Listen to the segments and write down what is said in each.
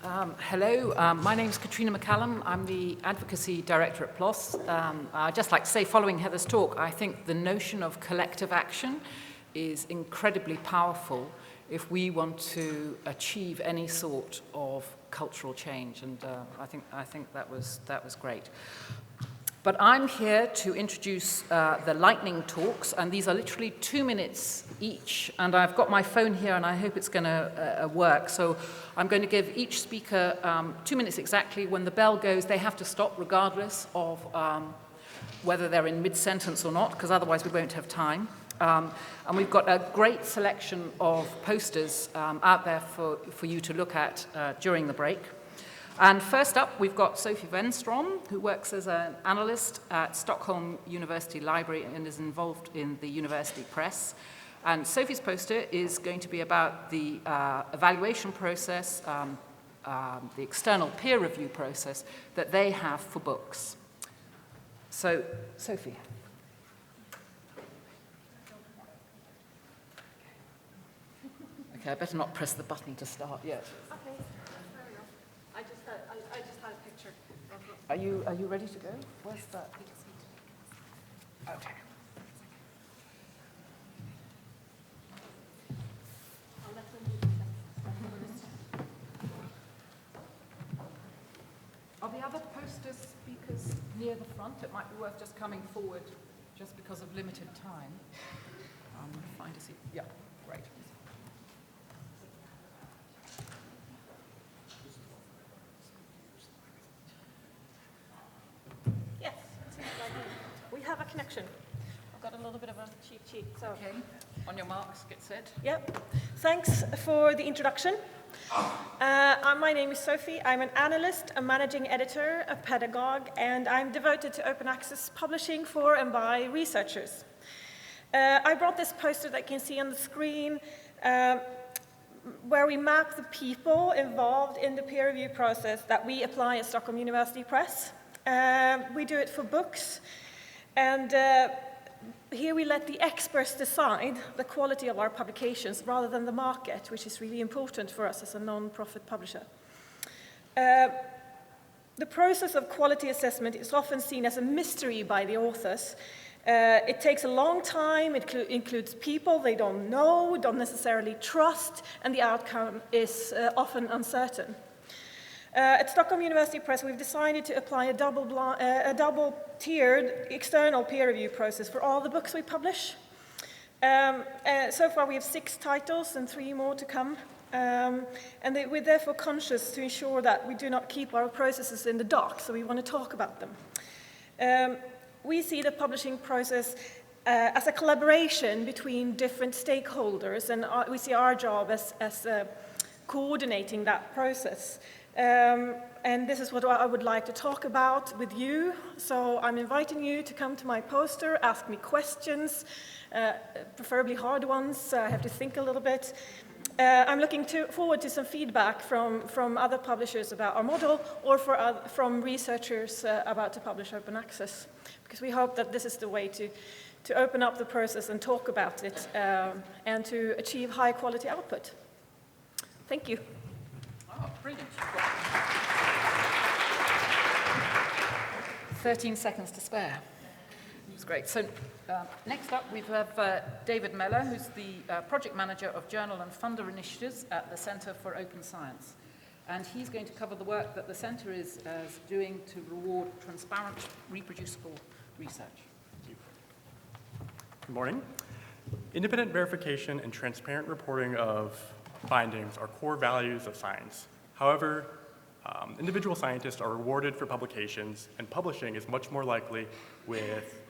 Hello, my name is Katrina McCallum. I'm the Advocacy Director at PLOS. I'd just like to say, following Heather's talk, I think the notion of collective action is incredibly powerful if we want to achieve any sort of cultural change, and I think that was great. But I'm here to introduce the lightning talks, and these are literally 2 minutes each. And I've got my phone here, and I hope it's going to work. So I'm going to give each speaker 2 minutes exactly. When the bell goes, they have to stop regardless of whether they're in mid-sentence or not, because otherwise we won't have time. And we've got a great selection of posters out there for you to look at during the break. And first up, we've got Sofie Wennström, who works as an analyst at Stockholm University Library and is involved in the university press. And Sofie's poster is going to be about the evaluation process, the external peer review process that they have for books. So, Sofie. Okay, I better not press the button to start yet. Okay, fair enough. I just had a picture. Are you ready to go? Where's that? Okay. Are the other poster speakers near the front? It might be worth just coming forward just because of limited time. Find a seat. Yeah, great. Yes, it seems like we have a connection. I've got a little bit of a cheat sheet. So. Okay, on your marks, get set. Yep. Thanks for the introduction. My name is Sofie. I'm an analyst, a managing editor, a pedagogue, and I'm devoted to open access publishing for and by researchers. I brought this poster that you can see on the screen where we map the people involved in the peer review process that we apply at Stockholm University Press. We do it for books, and here we let the experts decide the quality of our publications rather than the market, which is really important for us as a non-profit publisher. The process of quality assessment is often seen as a mystery by the authors. It takes a long time, it includes people they don't know, don't necessarily trust, and the outcome is often uncertain. At Stockholm University Press, we've decided to apply a double-tiered external peer review process for all the books we publish. So far, we have 6 titles and 3 more to come. We're therefore conscious to ensure that we do not keep our processes in the dark, so we want to talk about them. We see the publishing process as a collaboration between different stakeholders, and we see our job as coordinating that process. And this is what I would like to talk about with you. So I'm inviting you to come to my poster, ask me questions, preferably hard ones, so I have to think a little bit. I'm looking forward to some feedback from other publishers about our model or from researchers about to publish open access, because we hope that this is the way to open up the process and talk about it and to achieve high quality output. Thank you. Oh, brilliant. 13 seconds to spare. It's great. So next up, we have David Mellor, who's the project manager of journal and funder initiatives at the Center for Open Science. And he's going to cover the work that the Center is doing to reward transparent, reproducible research. Good morning. Independent verification and transparent reporting of findings are core values of science. However, individual scientists are rewarded for publications, and publishing is much more likely with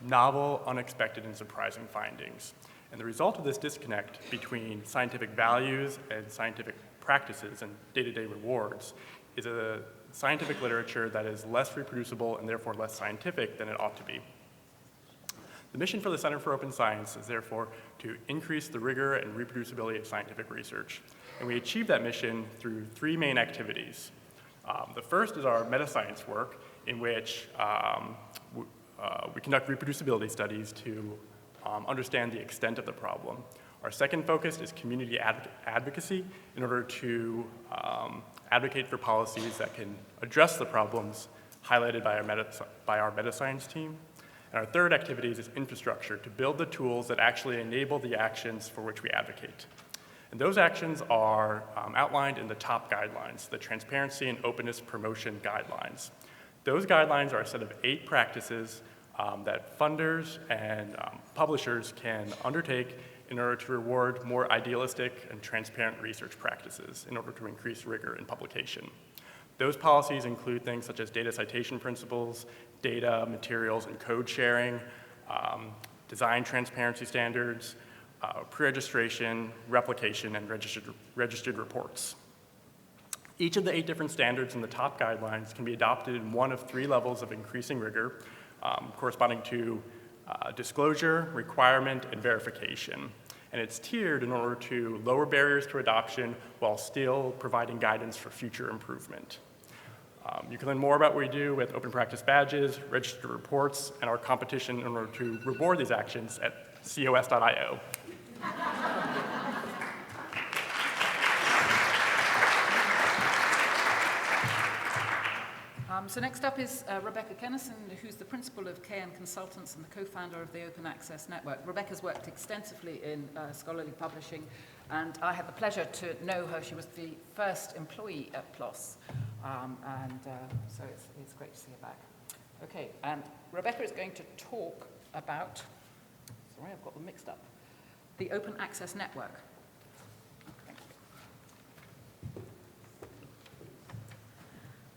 novel, unexpected, and surprising findings. And the result of this disconnect between scientific values and scientific practices and day-to-day rewards is a scientific literature that is less reproducible and therefore less scientific than it ought to be. The mission for the Center for Open Science is therefore to increase the rigor and reproducibility of scientific research. And we achieve that mission through 3 main activities. The first is our meta-science work, in which we conduct reproducibility studies to understand the extent of the problem. Our second focus is community advocacy in order to advocate for policies that can address the problems highlighted by our meta science team. And our third activity is infrastructure, to build the tools that actually enable the actions for which we advocate. And those actions are outlined in the top guidelines, the Transparency and Openness Promotion Guidelines. Those guidelines are a set of 8 practices that funders and publishers can undertake in order to reward more idealistic and transparent research practices in order to increase rigor in publication. Those policies include things such as data citation principles, data, materials, and code sharing, design transparency standards, pre-registration, replication, and registered reports. Each of the 8 different standards in the top guidelines can be adopted in one of 3 levels of increasing rigor, corresponding to disclosure, requirement, and verification. And it's tiered in order to lower barriers to adoption while still providing guidance for future improvement. You can learn more about what we do with open practice badges, registered reports, and our competition in order to reward these actions at cos.io. So next up is Rebecca Kennison, who's the principal of KN Consultants and the co-founder of the Open Access Network. Rebecca's worked extensively in scholarly publishing, and I had the pleasure to know her. She was the first employee at PLOS, so it's great to see her back. Okay, and Rebecca is going to talk about, sorry, I've got them mixed up, the Open Access Network.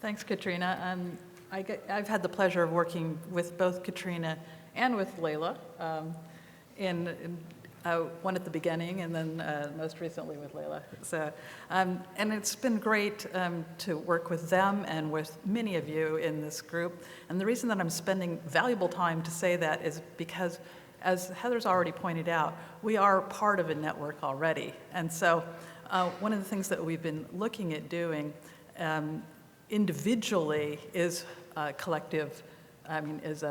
Thanks, Katrina. I've had the pleasure of working with both Katrina and with Layla, one at the beginning and then most recently with Layla. So, and it's been great to work with them and with many of you in this group. And the reason that I'm spending valuable time to say that is because, as Heather's already pointed out, we are part of a network already. And so one of the things that we've been looking at doing individually is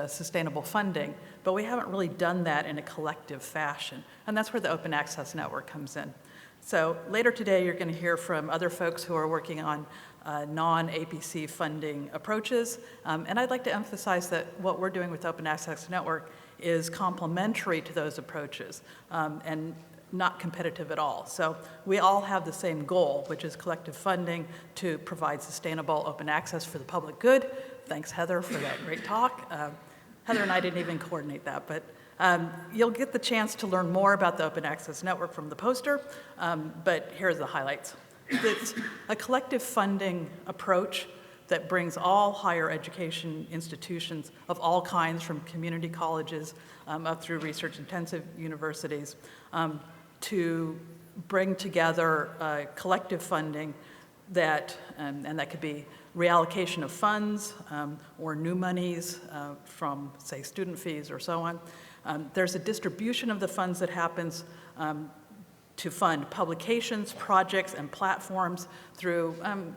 sustainable funding, but we haven't really done that in a collective fashion, and that's where the Open Access Network comes in. So later today, you're going to hear from other folks who are working on non-APC funding approaches, and I'd like to emphasize that what we're doing with Open Access Network is complementary to those approaches, and not competitive at all. So we all have the same goal, which is collective funding to provide sustainable open access for the public good. Thanks, Heather, for that great talk. Heather and I didn't even coordinate that, but you'll get the chance to learn more about the Open Access Network from the poster, but here's the highlights. It's a collective funding approach that brings all higher education institutions of all kinds, from community colleges up through research-intensive universities, to bring together collective funding that, and that could be reallocation of funds or new monies from, say, student fees or so on. There's a distribution of the funds that happens to fund publications, projects, and platforms through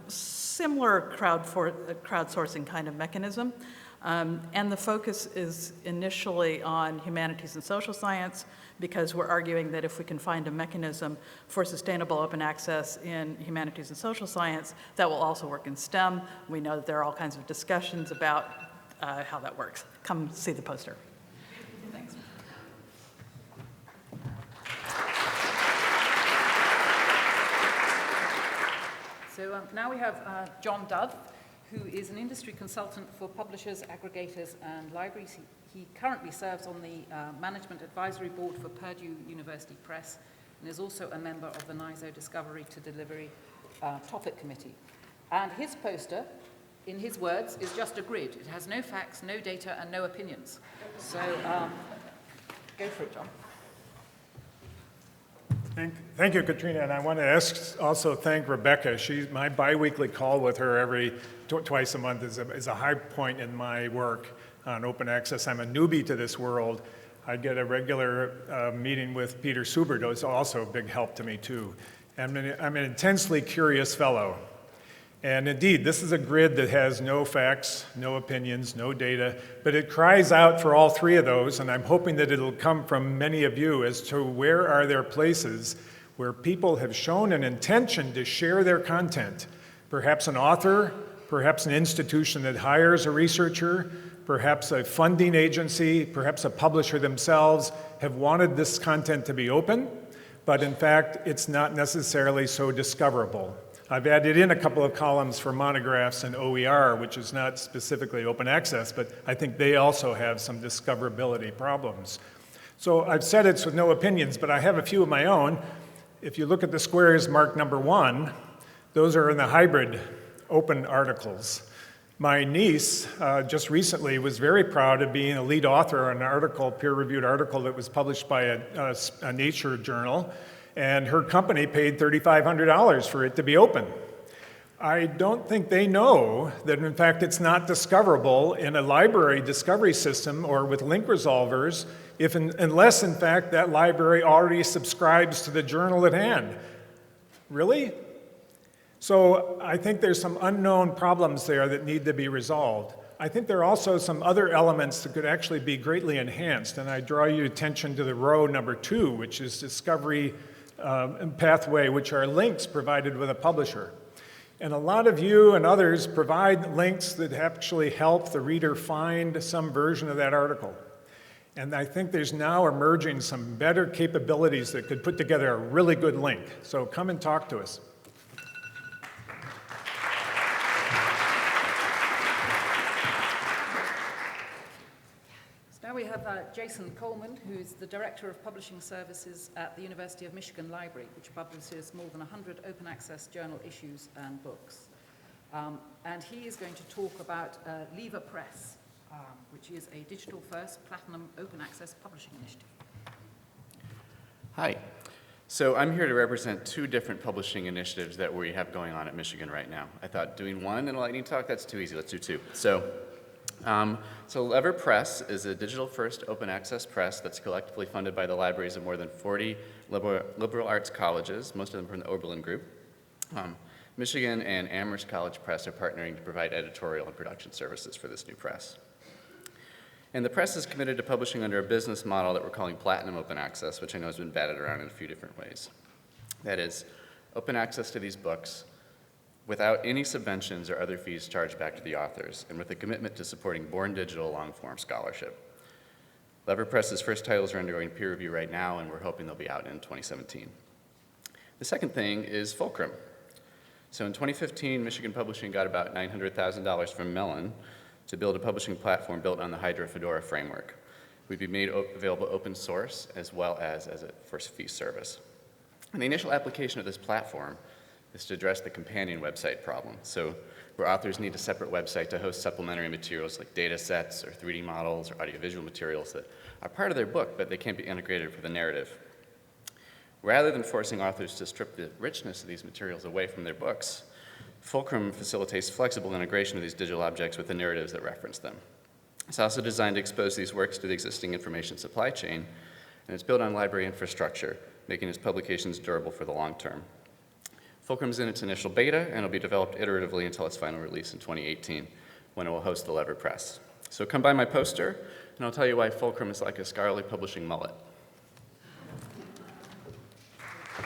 similar crowdsourcing kind of mechanism. And the focus is initially on humanities and social science, because we're arguing that if we can find a mechanism for sustainable open access in humanities and social science, that will also work in STEM. We know that there are all kinds of discussions about how that works. Come see the poster. Thanks. So now we have John Dove, who is an industry consultant for publishers, aggregators, and libraries. He currently serves on the Management Advisory Board for Purdue University Press and is also a member of the NISO Discovery to Delivery Topic Committee. And his poster, in his words, is just a grid. It has no facts, no data, and no opinions. So go for it, John. Thank you, Katrina, and I want to also thank Rebecca. My biweekly call with her twice a month is a high point in my work on open access. I'm a newbie to this world. I get a regular meeting with Peter Subert, who's also a big help to me too. I'm an intensely curious fellow, And indeed, this is a grid that has no facts, no opinions, no data, but it cries out for all three of those, and I'm hoping that it'll come from many of you as to where are there places where people have shown an intention to share their content. Perhaps an author, perhaps an institution that hires a researcher, perhaps a funding agency, perhaps a publisher themselves have wanted this content to be open, but in fact, it's not necessarily so discoverable. I've added in a couple of columns for monographs and OER, which is not specifically open access, but I think they also have some discoverability problems. So I've said it's with no opinions, but I have a few of my own. If you look at the squares marked number 1, those are in the hybrid open articles. My niece just recently was very proud of being a lead author on an article, peer-reviewed article that was published by a Nature journal, and her company paid $3,500 for it to be open. I don't think they know that in fact it's not discoverable in a library discovery system or with link resolvers unless in fact that library already subscribes to the journal at hand. Really? So I think there's some unknown problems there that need to be resolved. I think there are also some other elements that could actually be greatly enhanced, and I draw your attention to the row number 2, which is discovery pathway, which are links provided with a publisher. And a lot of you and others provide links that actually help the reader find some version of that article. And I think there's now emerging some better capabilities that could put together a really good link. So come and talk to us. Now we have Jason Colman, who's the Director of Publishing Services at the University of Michigan Library, which publishes more than 100 open access journal issues and books. And he is going to talk about Lever Press, which is a digital-first platinum open access publishing initiative. Hi. So I'm here to represent 2 different publishing initiatives that we have going on at Michigan right now. I thought doing one in a lightning talk, that's too easy. Let's do 2. So Lever Press is a digital-first open access press that's collectively funded by the libraries of more than 40 liberal arts colleges, most of them from the Oberlin Group. Michigan and Amherst College Press are partnering to provide editorial and production services for this new press. And the press is committed to publishing under a business model that we're calling Platinum Open Access, which I know has been batted around in a few different ways. That is, open access to these books without any subventions or other fees charged back to the authors, and with a commitment to supporting born digital long-form scholarship. Lever Press's first titles are undergoing peer review right now, and we're hoping they'll be out in 2017. The second thing is Fulcrum. So in 2015, Michigan Publishing got about $900,000 from Mellor to build a publishing platform built on the Hydra Fedora framework. We'd be made available open source as well as a first fee service. And the initial application of this platform is to address the companion website problem. So where authors need a separate website to host supplementary materials like data sets or 3D models or audiovisual materials that are part of their book, but they can't be integrated for the narrative. Rather than forcing authors to strip the richness of these materials away from their books, Fulcrum facilitates flexible integration of these digital objects with the narratives that reference them. It's also designed to expose these works to the existing information supply chain, and it's built on library infrastructure, making its publications durable for the long term. Fulcrum's in its initial beta, and it'll be developed iteratively until its final release in 2018, when it will host the Lever Press. So come by my poster, and I'll tell you why Fulcrum is like a scholarly publishing mullet. I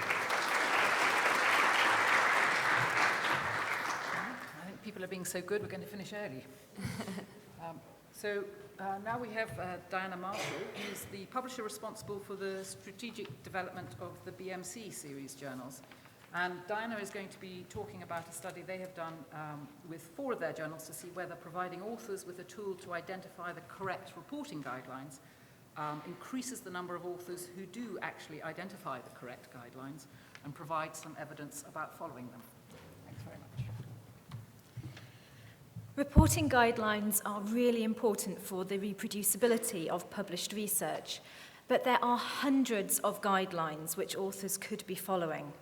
think people are being so good, we're going to finish early. Now we have Diana Marshall, who's the publisher responsible for the strategic development of the BMC series journals. And Diana is going to be talking about a study they have done with 4 of their journals to see whether providing authors with a tool to identify the correct reporting guidelines increases the number of authors who do actually identify the correct guidelines and provide some evidence about following them. Thanks very much. Reporting guidelines are really important for the reproducibility of published research, but there are hundreds of guidelines which authors could be following,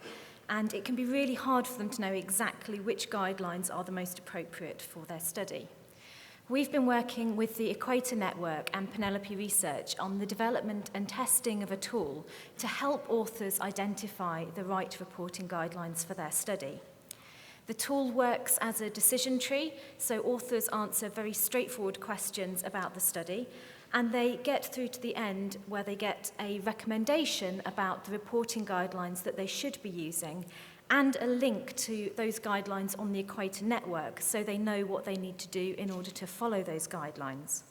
and it can be really hard for them to know exactly which guidelines are the most appropriate for their study. We've been working with the Equator Network and Penelope Research on the development and testing of a tool to help authors identify the right reporting guidelines for their study. The tool works as a decision tree, so authors answer very straightforward questions about the study, and they get through to the end where they get a recommendation about the reporting guidelines that they should be using, and a link to those guidelines on the Equator Network, so they know what they need to do in order to follow those guidelines.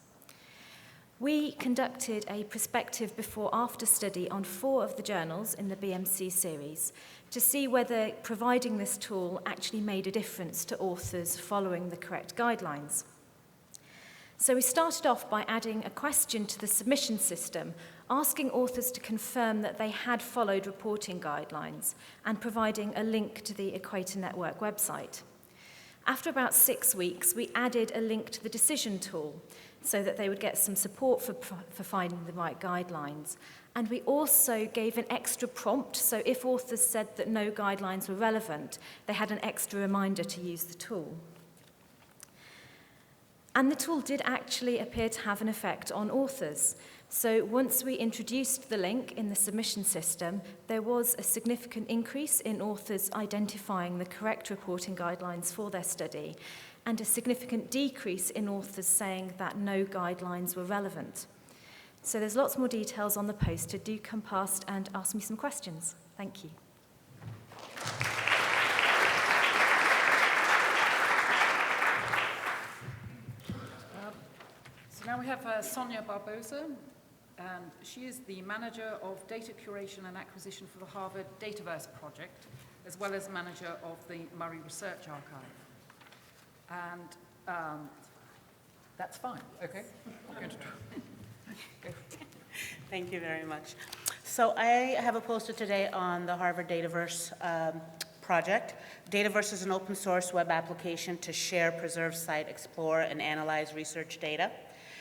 We conducted a prospective before-after study on 4 of the journals in the BMC series to see whether providing this tool actually made a difference to authors following the correct guidelines. So we started off by adding a question to the submission system, asking authors to confirm that they had followed reporting guidelines and providing a link to the Equator Network website. After about 6 weeks, we added a link to the decision tool so that they would get some support for finding the right guidelines. And we also gave an extra prompt, so if authors said that no guidelines were relevant, they had an extra reminder to use the tool. And the tool did actually appear to have an effect on authors. So once we introduced the link in the submission system, there was a significant increase in authors identifying the correct reporting guidelines for their study, and a significant decrease in authors saying that no guidelines were relevant. So there's lots more details on the poster. Do come past and ask me some questions. Thank you. So now we have Sonia Barbosa, and she is the manager of data curation and acquisition for the Harvard Dataverse project, as well as manager of the Murray Research Archive. And that's fine, okay? I'm going to try. Thank you very much. So I have a poster today on the Harvard Dataverse project. Dataverse is an open source web application to share, preserve, cite, explore, and analyze research data.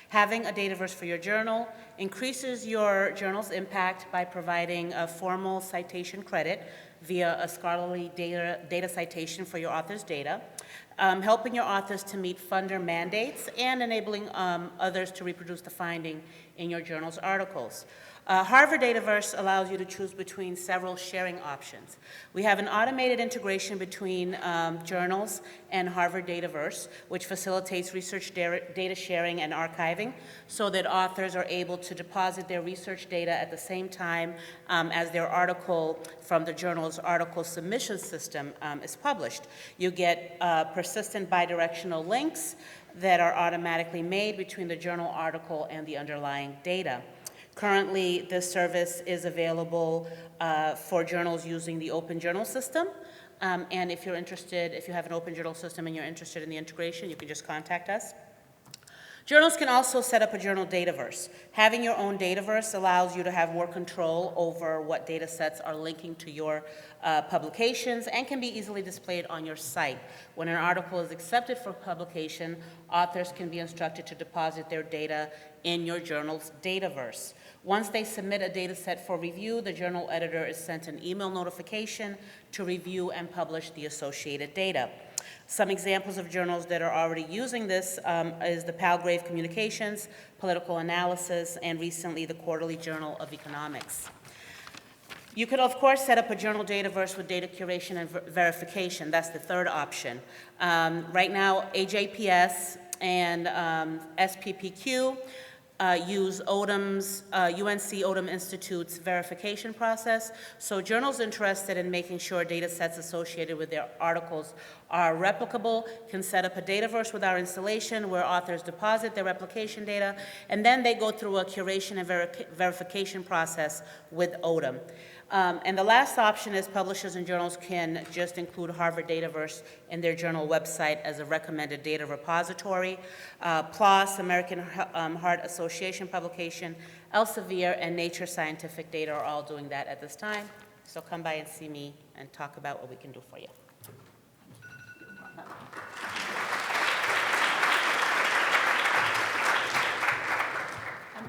Having a Dataverse for your journal increases your journal's impact by providing a formal citation credit via a scholarly data citation for your author's data, helping your authors to meet funder mandates, and enabling others to reproduce the finding in your journal's articles. Harvard Dataverse allows you to choose between several sharing options. We have an automated integration between journals and Harvard Dataverse, which facilitates research data sharing and archiving so that authors are able to deposit their research data at the same time as their article from the journal's article submission system is published. You get persistent bidirectional links that are automatically made between the journal article and the underlying data. Currently, this service is available for journals using the Open Journal system. And if you're interested, if you have an Open Journal system and you're interested in the integration, you can just contact us. Journals can also set up a journal Dataverse. Having your own Dataverse allows you to have more control over what data sets are linking to your publications and can be easily displayed on your site. When an article is accepted for publication, authors can be instructed to deposit their data in your journal's Dataverse. Once they submit a data set for review, the journal editor is sent an email notification to review and publish the associated data. Some examples of journals that are already using this is the Palgrave Communications, Political Analysis, and recently the Quarterly Journal of Economics. You could, of course, set up a journal Dataverse with data curation and verification. That's the third option. Right now, AJPS and SPPQ use UNC Odom Institute's verification process. So journals interested in making sure data sets associated with their articles are replicable can set up a Dataverse with our installation where authors deposit their replication data, and then they go through a curation and verification process with Odom. And the last option is publishers and journals can just include Harvard Dataverse in their journal website as a recommended data repository. PLOS, American Heart Association publication, Elsevier, and Nature Scientific Data are all doing that at this time. So come by and see me and talk about what we can do for you.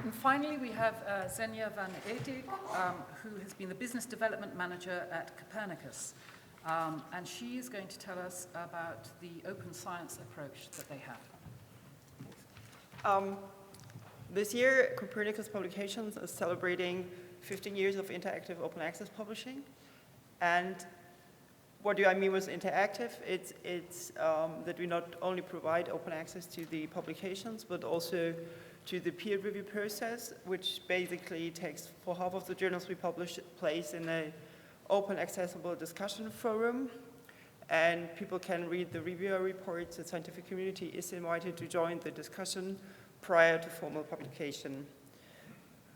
And finally, we have Xenia van Edig, who has been the Business Development Manager at Copernicus. And she is going to tell us about the open science approach that they have. This year, Copernicus Publications is celebrating 15 years of interactive open access publishing. And what do I mean with interactive? It's that we not only provide open access to the publications, but also to the peer review process, which basically takes, for half of the journals we publish, place in an open accessible discussion forum. And people can read the reviewer reports. The scientific community is invited to join the discussion prior to formal publication.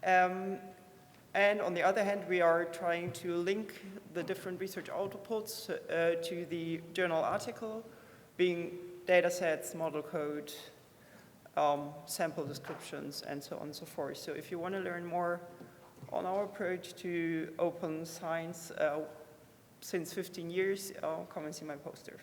And on the other hand, we are trying to link the different research outputs to the journal article, being data sets, model code, sample descriptions, and so on and so forth. So if you want to learn more on our approach to open science since 15 years, come and see my poster.